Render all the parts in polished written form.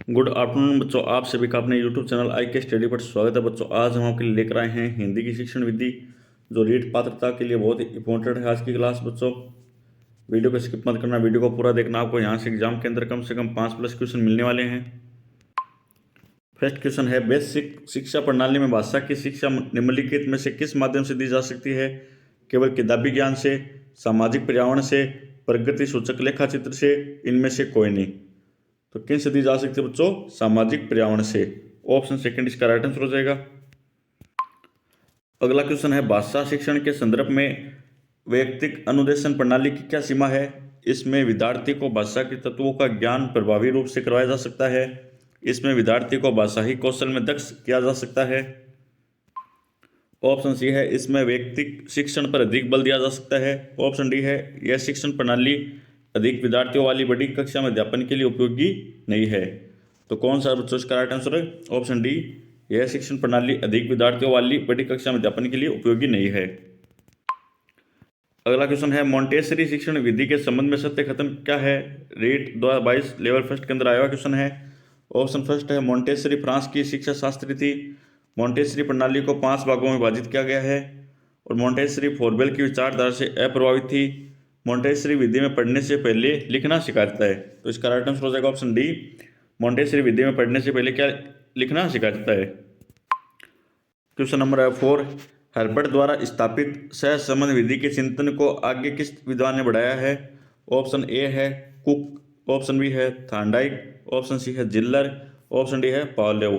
Good afternoon बच्चों, आप सभी का अपने यूट्यूब चैनल आई के स्टडी पर स्वागत है। बच्चों आज हम आपके लिए लेकर आए हैं हिंदी की शिक्षण विधि, जो रीट पात्रता के लिए बहुत ही इंपॉर्टेंट है आज की क्लास। बच्चों वीडियो को स्किप मत करना, वीडियो को पूरा देखना। आपको यहाँ से एग्जाम के अंदर कम से कम 5+ क्वेश्चन मिलने वाले हैं। फर्स्ट क्वेश्चन है, बेसिक शिक्षा प्रणाली में भाषा की शिक्षा निम्नलिखित में से किस माध्यम से दी जा सकती है? केवल किताबी ज्ञान से, सामाजिक पर्यावरण से, प्रगति सूचक लेखा चित्र से, इनमें से कोई नहीं। तो किन से दी जा सकती है बच्चों? सामाजिक पर्यावरण से। ऑप्शन सेकंड इसका राइट आंसर हो जाएगा। अगला क्वेश्चन है, भाषा शिक्षण के संदर्भ में वैयक्तिक अनुदेशन प्रणाली की क्या सीमा है? इसमें विद्यार्थी को भाषा के तत्वों का ज्ञान प्रभावी रूप से करवाया जा सकता है। इसमें विद्यार्थी को भाषाई कौशल में दक्ष किया जा सकता है। ऑप्शन सी है, इसमें वैयक्तिक शिक्षण पर अधिक बल दिया जा सकता है। ऑप्शन डी है, यह शिक्षण प्रणाली अधिक विद्यार्थियों वाली बड़ी कक्षा में अध्यापन के लिए उपयोगी नहीं है। तो कौन सा बच्चों इसका राइट आंसर है? ऑप्शन डी, यह शिक्षण प्रणाली अधिक विद्यार्थियों वाली बड़ी कक्षा में अध्यापन के लिए उपयोगी नहीं है। अगला क्वेश्चन है, मोंटेसरी शिक्षण विधि के संबंध में सत्य कथन क्या है? रीट 2022 लेवल फर्स्ट के अंदर आया हुआ क्वेश्चन है। ऑप्शन फर्स्ट है, मोंटेसरी फ्रांस की शिक्षा शास्त्री थी। मोंटेसरी प्रणाली को 5 भागों में विभाजित किया गया है। और मोंटेसरी फोरबेल की विचारधारा से अप्रभावित थी। मोंटेसरी विधि में पढ़ने से पहले लिखना सिखाता है। तो इसका राइट आंसर हो जाएगा ऑप्शन डी, मोंटेसरी विधि में पढ़ने से पहले क्या लिखना सिखाता है। क्वेश्चन नंबर 4, हर्बर्ट द्वारा स्थापित सहसंबंध विधि के चिंतन को आगे किस विद्वान ने बढ़ाया है? ऑप्शन ए है कुक, ऑप्शन बी है थांडाइक, ऑप्शन सी है जिल्लर, ऑप्शन डी है पावलोव।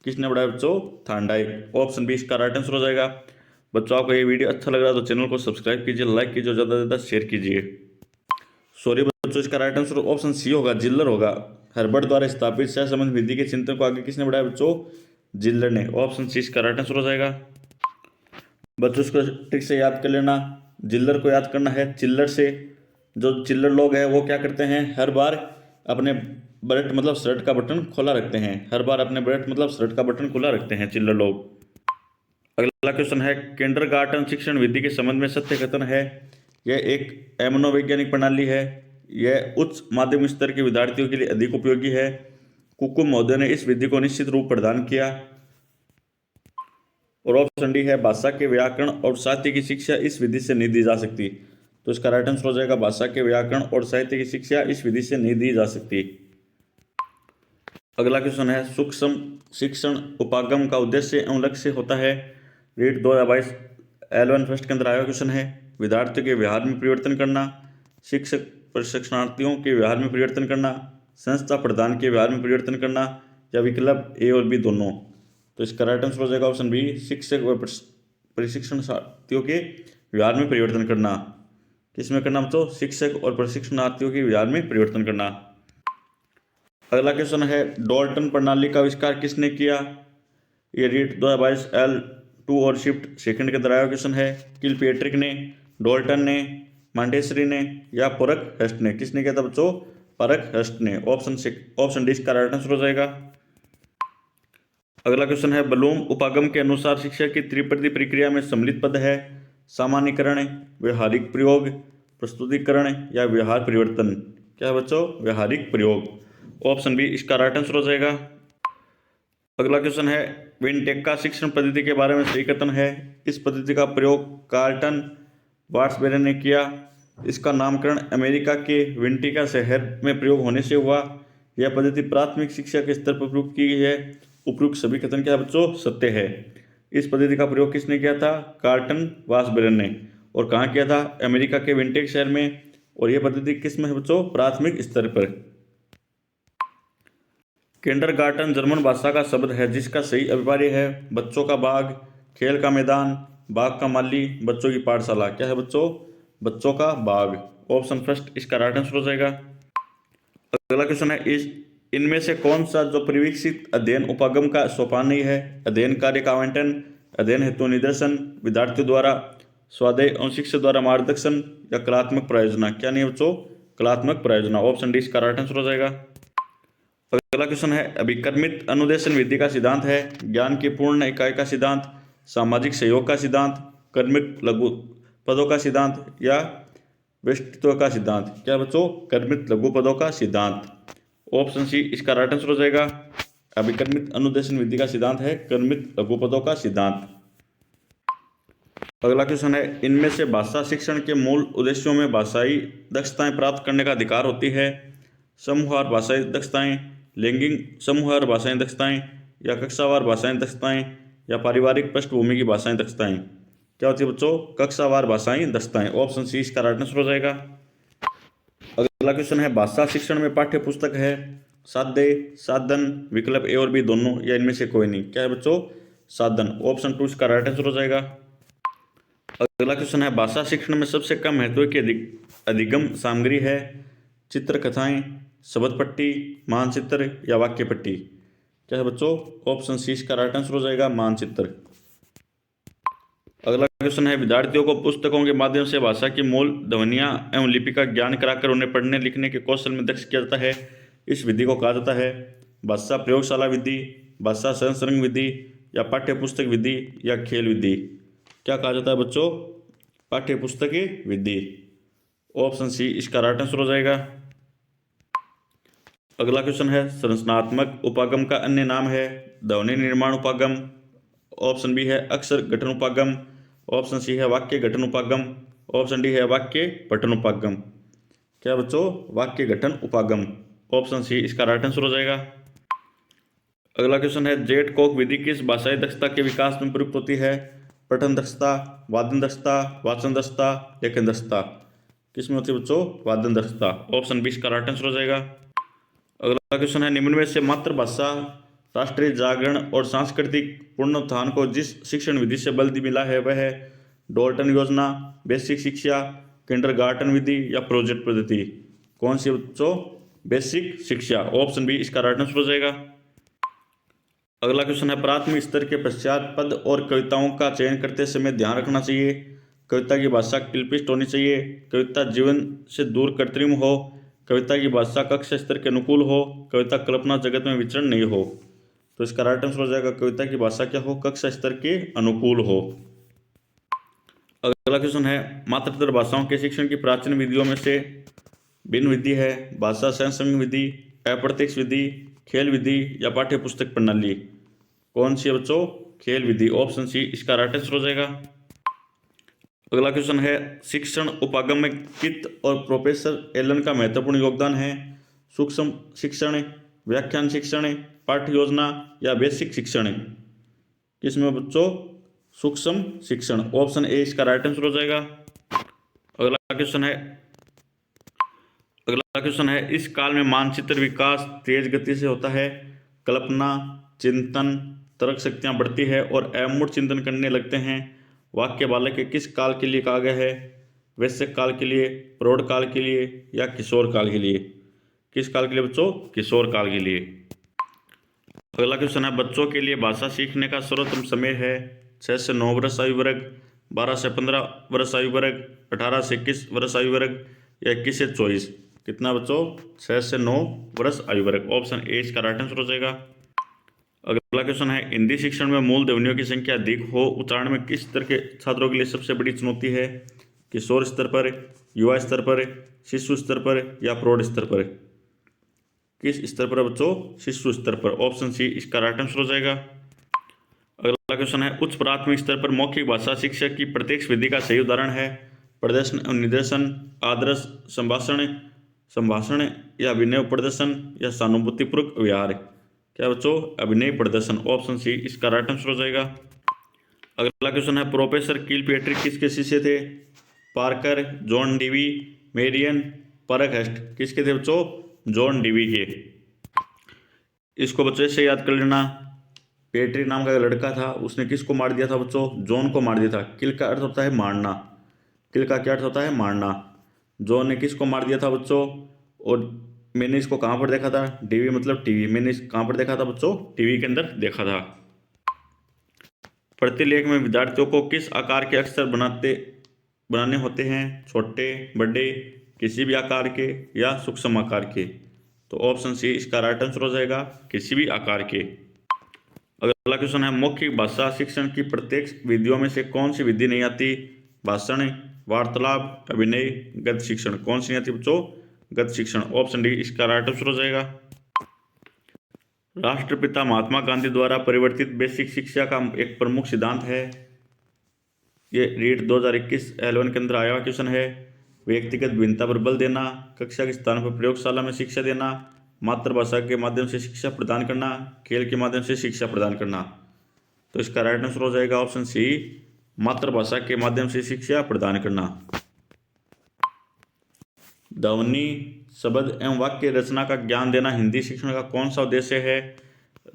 किसने बढ़ाया बच्चों? थांडाइक। ऑप्शन बी इसका राइट आंसर हो जाएगा। बच्चों आपको ये वीडियो अच्छा लग रहा है तो चैनल को सब्सक्राइब कीजिए, लाइक कीजिए, ज़्यादा से ज़्यादा शेयर कीजिए। सॉरी बच्चों, इसका राइट आंसर ऑप्शन सी होगा, जिल्लर होगा। हर्बर्ट द्वारा स्थापित सहसंबंध विधि के चिंतन को आगे किसने बढ़ाया बच्चों? जिल्लर ने। ऑप्शन सी इसका राइट आंसर हो जाएगा। बच्चों इसको ट्रिक से याद कर लेना। जिल्लर को याद करना है चिल्लर से। जो चिल्लर लोग हैं वो क्या करते हैं? हर बार अपने बरेट मतलब शर्ट का बटन खुला रखते हैं। हर बार अपने बरेट मतलब शर्ट का बटन खुला रखते हैं चिल्लर लोग। अगला क्वेश्चन है, किंडरगार्टन शिक्षण विधि के संबंध में सत्य कथन है। यह एक मनोवैज्ञानिक प्रणाली है। यह उच्च माध्यमिक स्तर के विद्यार्थियों के लिए अधिक उपयोगी है। कुकुम महोदय ने इस विधि को निश्चित रूप प्रदान किया। और ऑप्शन डी है, भाषा के व्याकरण और साहित्य की शिक्षा इस विधि से नहीं दी जा सकती। तो इसका राइट आंसर हो जाएगा, भाषा के व्याकरण और साहित्य की शिक्षा इस विधि से नहीं दी जा सकती। अगला क्वेश्चन है, सूक्ष्म शिक्षण उपागम का उद्देश्य एवं लक्ष्य होता है। रीट 2022 L1 फर्स्ट के अंदर आया क्वेश्चन है। विद्यार्थियों के व्यवहार में परिवर्तन करना, शिक्षक प्रशिक्षणार्थियों के व्यवहार में परिवर्तन करना, संस्था प्रधान के व्यवहार में परिवर्तन करना, या विकल्प ए और बी दोनों। तो इसका राइट आंसर हो जाएगा ऑप्शन बी, शिक्षक व प्रशिक्षणार्थियों के व्यवहार में परिवर्तन करना। किसमें करना बच्चों? शिक्षक और प्रशिक्षणार्थियों के व्यवहार में परिवर्तन करना। अगला क्वेश्चन है, डॉल्टन प्रणाली का आविष्कार किसने किया? ये रीट 2022 L2 और शिफ्ट सेकंड के अंदर आया क्वेश्चन है। किलपेट्रिक ने, डॉल्टन ने, मॉन्टेसरी ने, या परक हस्ट ने। किसने किया था बच्चों? परक हस्ट ने। ऑप्शन डी इसका राइट आंसर हो जाएगा। अगला क्वेश्चन है, ब्लूम उपागम के अनुसार शिक्षा की त्रिपदी प्रक्रिया में सम्मिलित पद है। सामान्यीकरण, व्यवहारिक प्रयोग, प्रस्तुतिकरण, या व्यवहार परिवर्तन। क्या है बच्चों? व्यवहारिक प्रयोग। ऑप्शन बी इसका राइट आंसर हो जाएगा। अगला क्वेश्चन है, विनटेक्का शिक्षण पद्धति के बारे में सही कथन है। इस पद्धति का प्रयोग कार्लटन वार्ट्सबेरन ने किया। इसका नामकरण अमेरिका के विंटिका शहर में प्रयोग होने से हुआ। यह पद्धति प्राथमिक शिक्षा के स्तर पर प्रयोग की गई है। उपयुक्त सभी कथन क्या बच्चों? सत्य है। इस पद्धति का प्रयोग किसने किया था? कार्लटन वार्ट्सबेरन ने। और कहाँ किया था? अमेरिका के विंटेक शहर में। और यह पद्धति किस में है बच्चों? प्राथमिक स्तर पर। किंडरगार्टन जर्मन भाषा का शब्द है जिसका सही अभिप्राय है बच्चों का बाग, खेल का मैदान, बाग का माली, बच्चों की पाठशाला। क्या है बच्चों? बच्चों का बाग। ऑप्शन फर्स्ट इसका राइट आंसर हो जाएगा। अगला क्वेश्चन है, इनमें से कौन सा जो परिवीक्षित अध्ययन उपागम का सोपान नहीं है? अध्ययन कार्य का आवंटन, अध्ययन हेतु निदर्शन, विद्यार्थियों द्वारा स्वाध्याय एवं शिक्षक द्वारा मार्गदर्शन, या कलात्मक प्रायोजना। क्या नहीं है बच्चों? कलात्मक प्रायोजना। ऑप्शन डी इसका राइट आंसर हो जाएगा। अगला क्वेश्चन है, अभिकर्मित अनुदेशन विधि का सिद्धांत है। ज्ञान की पूर्ण इकाई का सिद्धांत, सामाजिक सहयोग का सिद्धांत, कर्मिक लघु पदों का सिद्धांत, या व्यष्टित्व का सिद्धांत। क्या बच्चों? कर्मित लघु पदों का सिद्धांत। ऑप्शन सी इसका राइट आंसर हो जाएगा। अभिकर्मित अनुदेशन विधि का सिद्धांत है कर्मित लघुपदों का सिद्धांत। अगला क्वेश्चन है, इनमें से भाषा शिक्षण के मूल उद्देश्यों में भाषाई दक्षताएं प्राप्त करने का अधिकार होती है। समूहवार भाषाई दक्षताएं, लैंगिक समूहवार भाषाई दक्षताएं, या कक्षावार भाषाई दक्षताएं, या पारिवारिक पृष्ठभूमि की भाषाई दक्षताएं। क्या होती है बच्चों? कक्षावार भाषाई दक्षताएं। ऑप्शन सी इसका राइट आंसर हो जाएगा। अगला क्वेश्चन है, भाषा शिक्षण में पाठ्य पुस्तक है साध्य, साधन, विकल्प ए और बी दोनों, या इनमें से कोई नहीं। क्या है बच्चों? साधन। ऑप्शन 2 इसका राइट आंसर हो जाएगा। अगला क्वेश्चन है, भाषा शिक्षण में सबसे कम महत्व की अधिगम सामग्री है चित्र कथाएं, शब्द पट्टी, मानचित्र, या वाक्य पट्टी। क्या है बच्चों? ऑप्शन सी इसका राइट आंसर हो जाएगा, मानचित्र। अगला क्वेश्चन है, विद्यार्थियों को पुस्तकों के माध्यम से भाषा की मूल ध्वनियां एवं लिपि का ज्ञान कराकर उन्हें पढ़ने लिखने के कौशल में दक्ष किया जाता है। इस विधि को कहा जाता है भाषा प्रयोगशाला विधि, भाषा संसर्ग विधि, या पाठ्य पुस्तक विधि, या खेल विधि। क्या कहा जाता है बच्चों? पाठ्य पुस्तक विधि। ऑप्शन सी इसका राइट आंसर हो जाएगा। अगला क्वेश्चन है, संरचनात्मक उपागम का अन्य नाम है ध्वनि निर्माण उपागम। ऑप्शन बी है अक्षर गठन उपागम। ऑप्शन सी है वाक्य गठन उपागम। ऑप्शन डी है वाक्य पठन उपागम। क्या बच्चों? वाक्य गठन उपागम। ऑप्शन सी इसका राइट आंसर हो जाएगा। अगला क्वेश्चन है, जेट कोक विधि किस भाषाई दक्षता के विकास में प्रयुक्त होती है? पठन दक्षता, वादन दक्षता, वाचन दक्षता, लेखन दक्षता। किसमें होती है बच्चों? वादन दक्षता। ऑप्शन बी इसका राइट आंसर हो जाएगा। अगला क्वेश्चन है, निम्न में से मातृभाषा राष्ट्रीय जागरण और सांस्कृतिक पुनरुत्थान को जिस शिक्षण विधि से बल मिला है वह है डोल्टन योजना, बेसिक शिक्षा, किंडरगार्टन विधि, या प्रोजेक्ट पद्धति। कौन सी बच्चों? बेसिक शिक्षा। ऑप्शन बी इसका राइट आंसर हो जाएगा। अगला क्वेश्चन है, प्राथमिक स्तर के पश्चात पद और कविताओं का चयन करते समय ध्यान रखना चाहिए कविता की भाषा क्लिष्ट होनी चाहिए, कविता जीवन से दूर कृत्रिम हो, कविता की भाषा कक्षा स्तर के अनुकूल हो, कविता कल्पना जगत में विचरण नहीं हो। तो इसका राइट आंसर हो जाएगा कविता की भाषा क्या हो? कक्षा स्तर के अनुकूल हो। अगला क्वेश्चन है, मातृतर भाषाओं के शिक्षण की प्राचीन विधियों में से भिन्न विधि है भाषा संसर्ग विधि, अप्रत्यक्ष विधि, खेल विधि, या पाठ्य पुस्तक प्रणाली। कौन सी है बच्चों? खेल विधि। ऑप्शन सी इसका राइट आंसर हो जाएगा। अगला क्वेश्चन है, शिक्षण उपागम में कित और प्रोफेसर एलन का महत्वपूर्ण योगदान है? सूक्ष्म शिक्षण, व्याख्यान शिक्षण, पाठ्य योजना, या बेसिक शिक्षण। किसमें बच्चों? सूक्ष्म शिक्षण। ऑप्शन ए इसका राइट आंसर हो जाएगा। अगला क्वेश्चन है, इस काल में मानचित्र विकास तेज गति से होता है, कल्पना, चिंतन, तर्क शक्तियां बढ़ती है और अमूर्त चिंतन करने लगते हैं। वाक्य बालक के किस काल के लिए कहा गया है? वैश्यक काल के लिए, प्रौढ़ काल के लिए, या किशोर काल के लिए। किस काल के लिए बच्चों? किशोर काल के लिए। अगला क्वेश्चन है, बच्चों के लिए भाषा सीखने का सर्वोत्तम समय है 6 से 9 वर्ष आयु वर्ग, 12 से 15 वर्ष आयु वर्ग, 18 से 21 वर्ष आयु वर्ग, या 21 से 24। कितना बच्चों? 6 से 9 वर्ष आयु वर्ग। ऑप्शन ए इसका राइट आंसर हो जाएगा। अगला क्वेश्चन है, हिंदी शिक्षण में मूल ध्वनियों की संख्या अधिक हो उच्चारण में किस स्तर के छात्रों के लिए सबसे बड़ी चुनौती है? किशोर स्तर पर, युवा स्तर पर, शिशु स्तर पर, या प्रौढ़ स्तर पर। किस स्तर पर बच्चों? शिशु स्तर पर। ऑप्शन सी इसका राइट आंसर हो जाएगा। अगला क्वेश्चन है, उच्च प्राथमिक स्तर पर मौखिक भाषा शिक्षा की प्रत्यक्ष विधि का सही उदाहरण है प्रदर्शन एवं निर्देशन, आदर्श संभाषण, या अभिनय प्रदर्शन, या सहानुभूतिपूर्वक व्यवहार। क्या बच्चों? अभिनय प्रदर्शन। ऑप्शन सी इसका राइट आंसर हो जाएगा। अगला क्वेश्चन है, प्रोफेसर किलपेट्रिक किसके शिष्य थे? Parker, John Dewey, Meriam, Parkhurst. किसके थे बच्चों? जॉन डीवी के। इसको बच्चों से याद कर लेना। पेट्रिक नाम का लड़का था, उसने किसको मार दिया था बच्चों? जॉन को मार दिया था। किल का अर्थ होता है मारना। किल का क्या अर्थ होता है? मारना। जॉन ने किसको मार दिया था बच्चों? और मैंने इसको कहाँ पर देखा था? डीवी मतलब टीवी। मैंने कहाँ पर देखा था बच्चों? टीवी के अंदर देखा था। प्रतिलेख में विद्यार्थियों को किस आकार के अक्षर बनाने होते हैं? छोटे, बड़े, किसी भी आकार के, या सूक्ष्म आकार के। तो ऑप्शन सी इसका राइट आंसर हो जाएगा, किसी भी आकार के। अगला क्वेश्चन है, मौखिक भाषा शिक्षण की प्रत्येक विधियों में से कौन सी विधि नहीं आती? भाषण, वार्तालाप, अभिनय, गद्य शिक्षण। कौन सी नहीं आती बच्चों? गद्य शिक्षण। ऑप्शन डी इसका राइट आंसर हो जाएगा। राष्ट्रपिता महात्मा गांधी द्वारा परिवर्तित बेसिक शिक्षा का एक प्रमुख सिद्धांत है। ये रीट 2021 L1 के अंदर आया हुआ क्वेश्चन है। व्यक्तिगत भिन्नता पर बल देना, कक्षा के स्थान पर प्रयोगशाला में शिक्षा देना, मातृभाषा के माध्यम से शिक्षा प्रदान करना, खेल के माध्यम से शिक्षा प्रदान करना। तो इसका राइट आंसर हो जाएगा ऑप्शन सी, मातृभाषा के माध्यम से शिक्षा प्रदान करना। ध्वनि, शब्द एवं वाक्य रचना का ज्ञान देना हिंदी शिक्षण का कौन सा उद्देश्य है?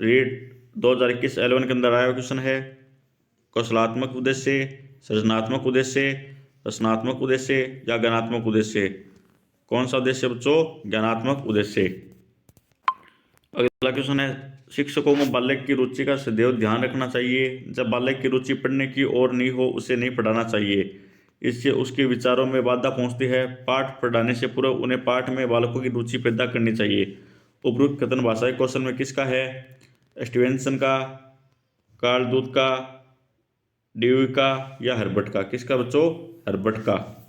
रीट 2021 L1 के अंदर आया क्वेश्चन है। कौशलात्मक उद्देश्य, सृजनात्मक उद्देश्य, रचनात्मक उद्देश्य या ज्ञानात्मक उद्देश्य? कौन सा उद्देश्य बच्चों? ज्ञानात्मक उद्देश्य। अगला क्वेश्चन है, शिक्षकों को बालक की रुचि का सदैव ध्यान रखना चाहिए। जब बालक की रुचि पढ़ने की ओर नहीं हो उसे नहीं पढ़ाना चाहिए, इससे उसके विचारों में बाधा पहुंचती है। पाठ पढ़ाने से पूर्व उन्हें पाठ में बालकों की रुचि पैदा करनी चाहिए। उपरोक्त कथन भाषाई कौशल में किसका है? स्टीवेंसन का, कार्ल दूत का, ड्यूई का या हर्बर्ट का? किसका बच्चों? हर्बर्ट का।